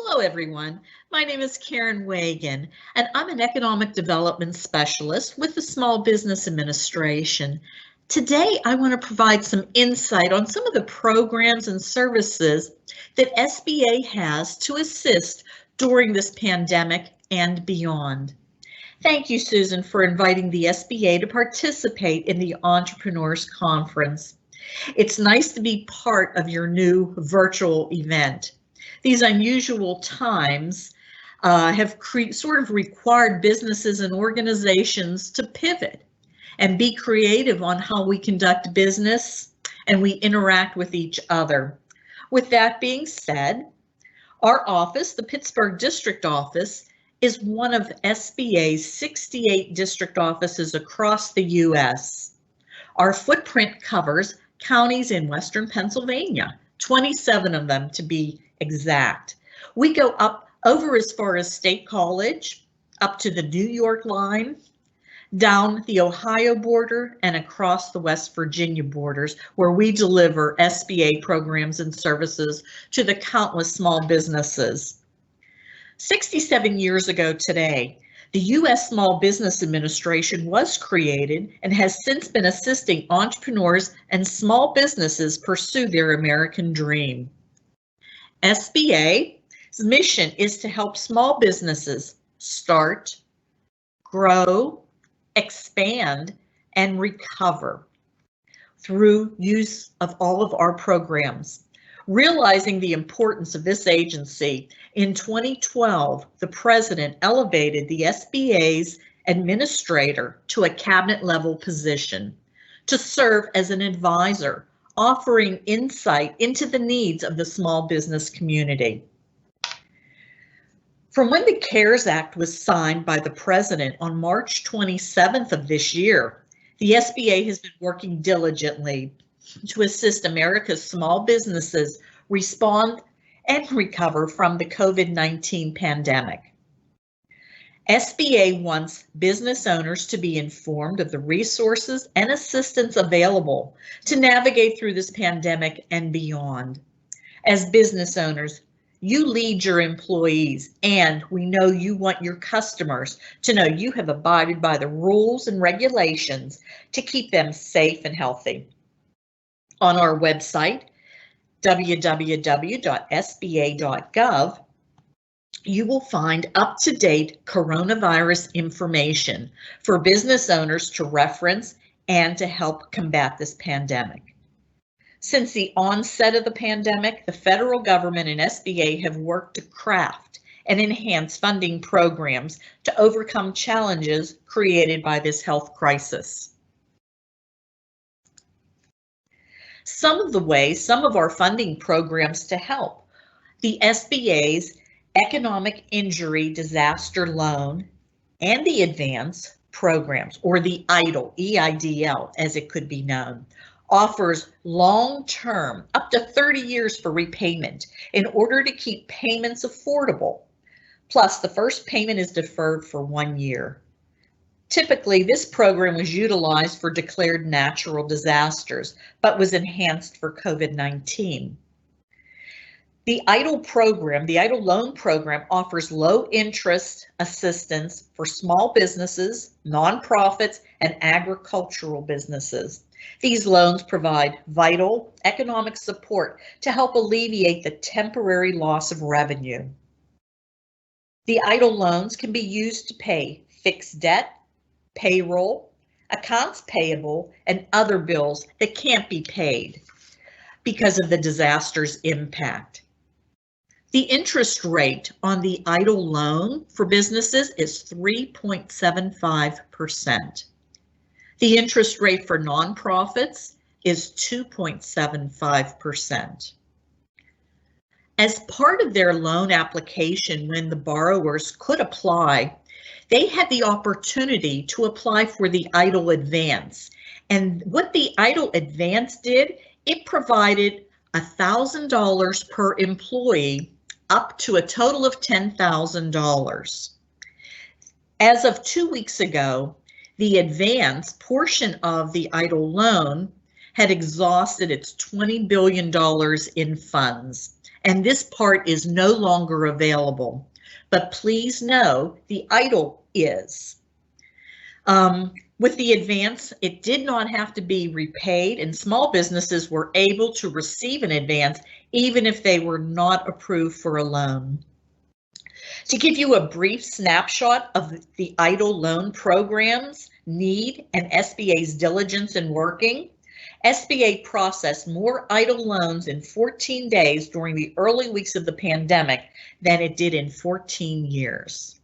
Hello, everyone. My name is Karan Waigand, and I'm an economic development specialist with the Small Business Administration. Today, I want to provide some insight on some of the programs and services that SBA has to assist during this pandemic and beyond. Thank you, Susan, for inviting the SBA to participate in the Entrepreneurs Conference. It's nice to be part of your new virtual event. These unusual times have sort of required businesses and organizations to pivot and be creative on how we conduct business and we interact with each other. With that being said, our office, the Pittsburgh District Office, is one of SBA's 68 district offices across the U.S. Our footprint covers counties in Western Pennsylvania, 27 of them to be exact. We go up over as far as State College, up to the New York line, down the Ohio border, and across the West Virginia borders, where we deliver SBA programs and services to the countless small businesses. 67 years ago today, the U.S. Small Business Administration was created and has since been assisting entrepreneurs and small businesses pursue their American dream. SBA's mission is to help small businesses start, grow, expand, and recover through use of all of our programs. Realizing the importance of this agency, in 2012, the president elevated the SBA's administrator to a cabinet-level position to serve as an advisor, offering insight into the needs of the small business community. From when the CARES Act was signed by the president on March 27th of this year, the SBA has been working diligently to assist America's small businesses respond and recover from the COVID-19 pandemic. SBA wants business owners to be informed of the resources and assistance available to navigate through this pandemic and beyond. As business owners, you lead your employees, and we know you want your customers to know you have abided by the rules and regulations to keep them safe and healthy. On our website, www.sba.gov, you will find up-to-date coronavirus information for business owners to reference and to help combat this pandemic. Since the onset of the pandemic, the federal government and SBA have worked to craft and enhance funding programs to overcome challenges created by this health crisis. Some of our funding programs to help: the SBA's Economic Injury Disaster Loan and the Advance programs, or the EIDL, EIDL as it could be known, offers long-term, up to 30 years for repayment in order to keep payments affordable. Plus, the first payment is deferred for 1 year. Typically, this program was utilized for declared natural disasters, but was enhanced for COVID-19. The EIDL loan program offers low interest assistance for small businesses, nonprofits, and agricultural businesses. These loans provide vital economic support to help alleviate the temporary loss of revenue. The EIDL loans can be used to pay fixed debt, payroll, accounts payable, and other bills that can't be paid because of the disaster's impact. The interest rate on the EIDL loan for businesses is 3.75%. The interest rate for nonprofits is 2.75%. As part of their loan application, when the borrowers could apply, they had the opportunity to apply for the EIDL Advance. And what the EIDL Advance did, it provided $1,000 per employee up to a total of $10,000. As of 2 weeks ago, the advance portion of the EIDL loan had exhausted its $20 billion in funds, and this part is no longer available. But please know the EIDL is. With the advance, it did not have to be repaid, and small businesses were able to receive an advance even if they were not approved for a loan. To give you a brief snapshot of the EIDL loan program's need and SBA's diligence in working, SBA processed more EIDL loans in 14 days during the early weeks of the pandemic than it did in 14 years.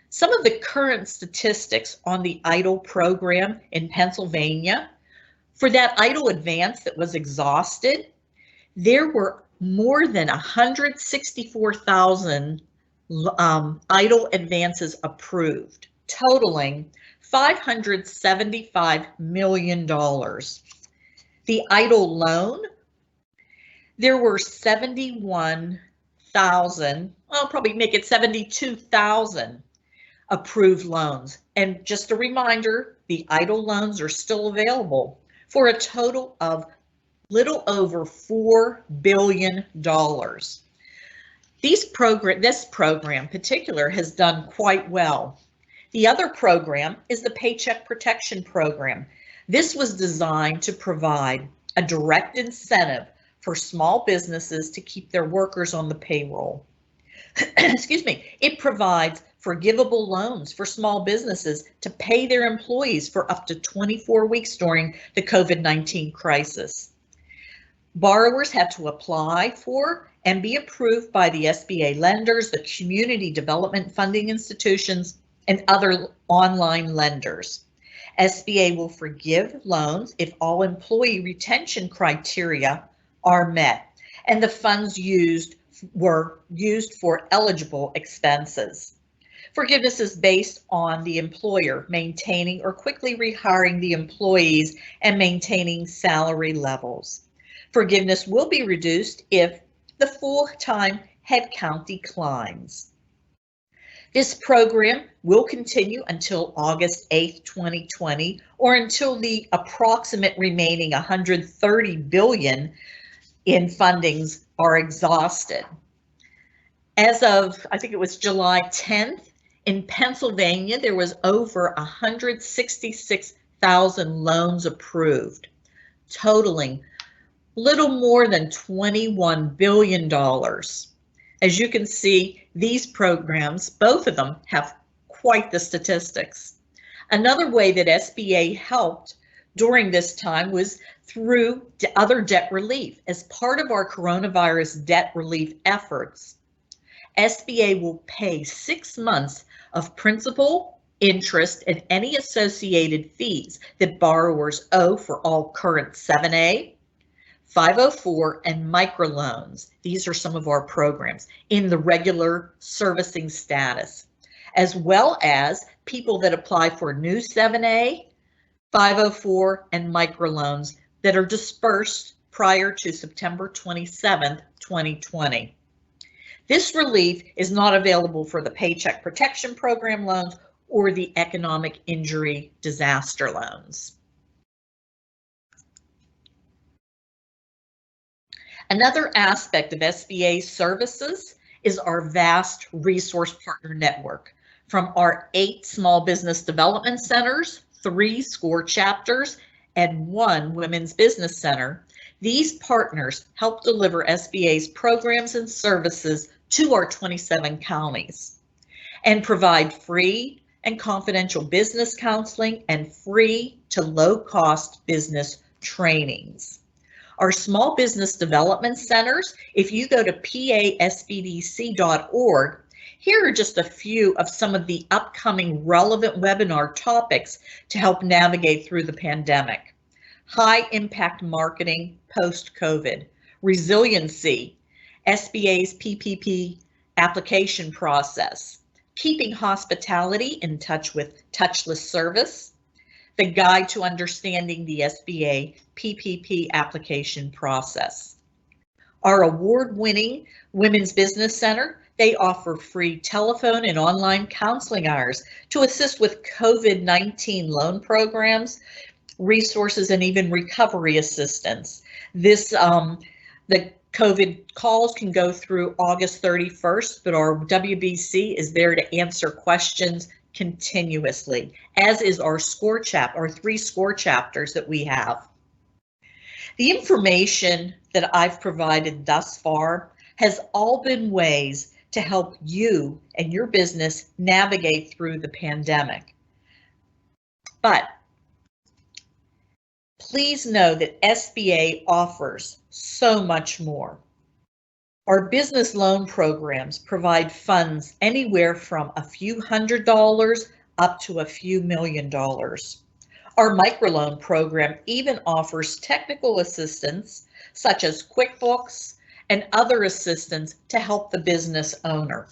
Some of the current statistics on the EIDL program in Pennsylvania, for that EIDL advance that was exhausted, there were more than 164,000 EIDL advances approved, totaling $575 million. The EIDL loan, there were 71,000, I'll probably make it 72,000 approved loans. And just a reminder, the EIDL loans are still available for a total of little over $4 billion. This program in particular has done quite well. The other program is the Paycheck Protection Program. This was designed to provide a direct incentive for small businesses to keep their workers on the payroll. Excuse me. It provides forgivable loans for small businesses to pay their employees for up to 24 weeks during the COVID-19 crisis. Borrowers had to apply for and be approved by the SBA lenders, the community development funding institutions, and other online lenders. SBA will forgive loans if all employee retention criteria are met and the funds were used for eligible expenses. Forgiveness is based on the employer maintaining or quickly rehiring the employees and maintaining salary levels. Forgiveness will be reduced if the full-time headcount declines. This program will continue until August 8th, 2020, or until the approximate remaining $130 billion in fundings are exhausted. As of, I think it was July 10th, in Pennsylvania, there was over 166,000 loans approved, totaling little more than $21 billion. As you can see, these programs, both of them, have quite the statistics. Another way that SBA helped during this time was through other debt relief. As part of our coronavirus debt relief efforts, SBA will pay 6 months of principal, interest, and any associated fees that borrowers owe for all current 7A, 504, and microloans. These are some of our programs in the regular servicing status, as well as people that apply for new 7A, 504, and microloans that are dispersed prior to September 27th, 2020. This relief is not available for the Paycheck Protection Program loans or the Economic Injury Disaster loans. Another aspect of SBA services is our vast resource partner network. From our 8 small business development centers, 3 SCORE chapters, and 1 women's business center, these partners help deliver SBA's programs and services to our 27 counties and provide free and confidential business counseling and free to low-cost business trainings. Our small business development centers, if you go to pasbdc.org, here are just a few of some of the upcoming relevant webinar topics to help navigate through the pandemic. High impact marketing post-COVID, resiliency, SBA's PPP application process, keeping hospitality in touch with touchless service, the guide to understanding the SBA PPP application process. Our award-winning Women's Business Center, they offer free telephone and online counseling hours to assist with COVID-19 loan programs, resources, and even recovery assistance. The COVID calls can go through August 31st, but our WBC is there to answer questions continuously, as is our our 3 SCORE chapters that we have. The information that I've provided thus far has all been ways to help you and your business navigate through the pandemic. But please know that SBA offers so much more. Our business loan programs provide funds anywhere from a few $100s up to a few $1 million. Our microloan program even offers technical assistance such as QuickBooks and other assistance to help the business owner.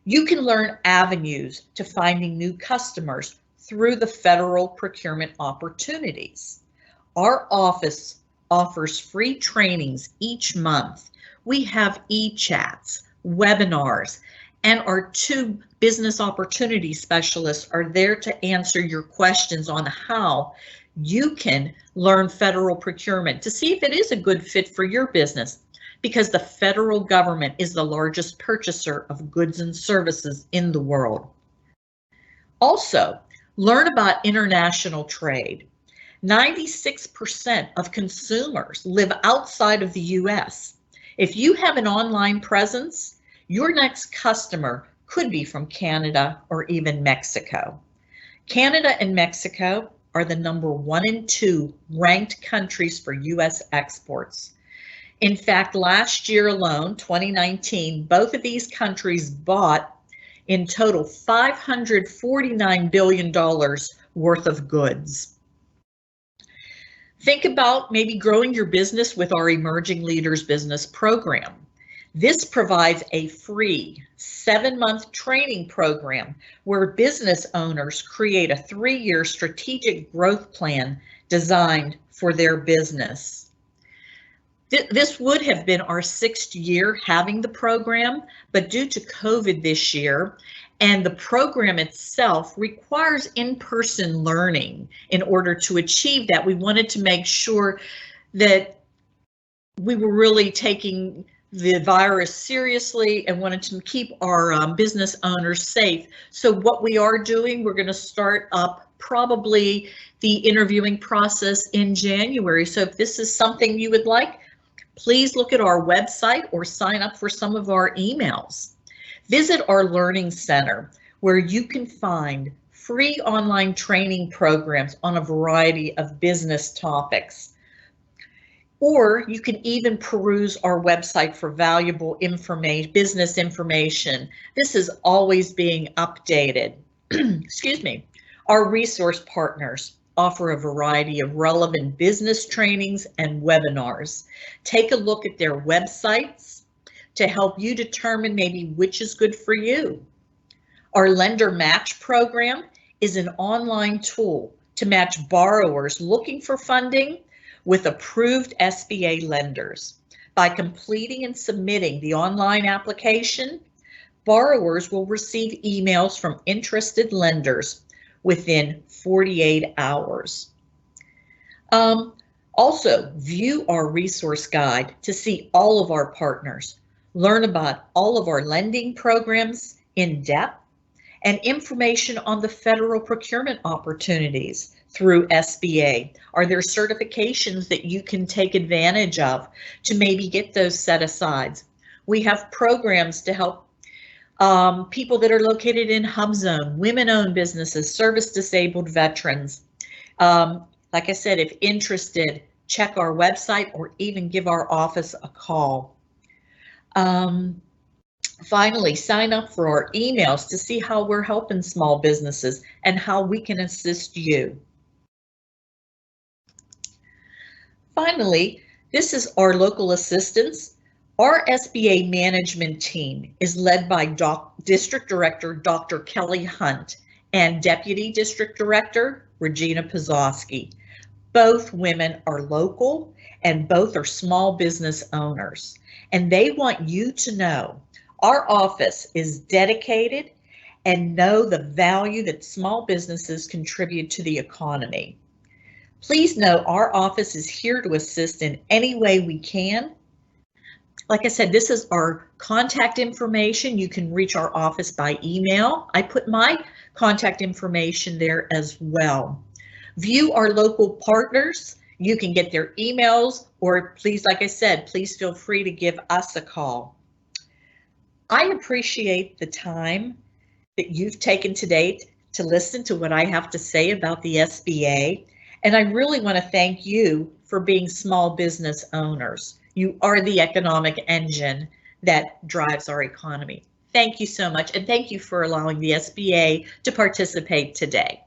You can learn avenues to finding new customers through the federal procurement opportunities. Our office offers free trainings each month. We have e-chats, webinars, and our 2 business opportunity specialists are there to answer your questions on how you can learn federal procurement to see if it is a good fit for your business, because the federal government is the largest purchaser of goods and services in the world. Also, learn about international trade. 96% of consumers live outside of the US. If you have an online presence, your next customer could be from Canada or even Mexico. Canada and Mexico are the number 1 and 2 ranked countries for US exports. In fact, last year alone, 2019, both of these countries bought in total $549 billion worth of goods. Think about maybe growing your business with our Emerging Leaders Business Program. This provides a free 7-month training program where business owners create a 3-year strategic growth plan designed for their business. This would have been our 6th year having the program, but due to COVID this year, and the program itself requires in-person learning in order to achieve that, we wanted to make sure that we were really taking the virus seriously and wanted to keep our business owners safe. So what we are doing, we're going to start up probably the interviewing process in January. So if this is something you would like, please look at our website or sign up for some of our emails. Visit our Learning Center, where you can find free online training programs on a variety of business topics. Or you can even peruse our website for valuable business information. This is always being updated. Excuse me. Our resource partners offer a variety of relevant business trainings and webinars. Take a look at their websites to help you determine maybe which is good for you. Our Lender Match program is an online tool to match borrowers looking for funding with approved SBA lenders. By completing and submitting the online application, borrowers will receive emails from interested lenders within 48 hours. Also, view our resource guide to see all of our partners, learn about all of our lending programs in depth, and information on the federal procurement opportunities through SBA. Are there certifications that you can take advantage of to maybe get those set asides? We have programs to help people that are located in hub zone, women-owned businesses, service-disabled veterans. Like I said, if interested, check our website or even give our office a call. Finally, sign up for our emails to see how we're helping small businesses and how we can assist you. Finally, this is our local assistance. Our SBA management team is led by District Director Dr. Kelly Hunt and Deputy District Director Regina Pazowski. Both women are local and both are small business owners, and they want you to know our office is dedicated and know the value that small businesses contribute to the economy. Please know our office is here to assist in any way we can. Like I said, this is our contact information. You can reach our office by email. I put my contact information there as well. View our local partners. You can get their emails, or please, like I said, please feel free to give us a call. I appreciate the time that you've taken today to listen to what I have to say about the SBA. And I really want to thank you for being small business owners. You are the economic engine that drives our economy. Thank you so much, and thank you for allowing the SBA to participate today.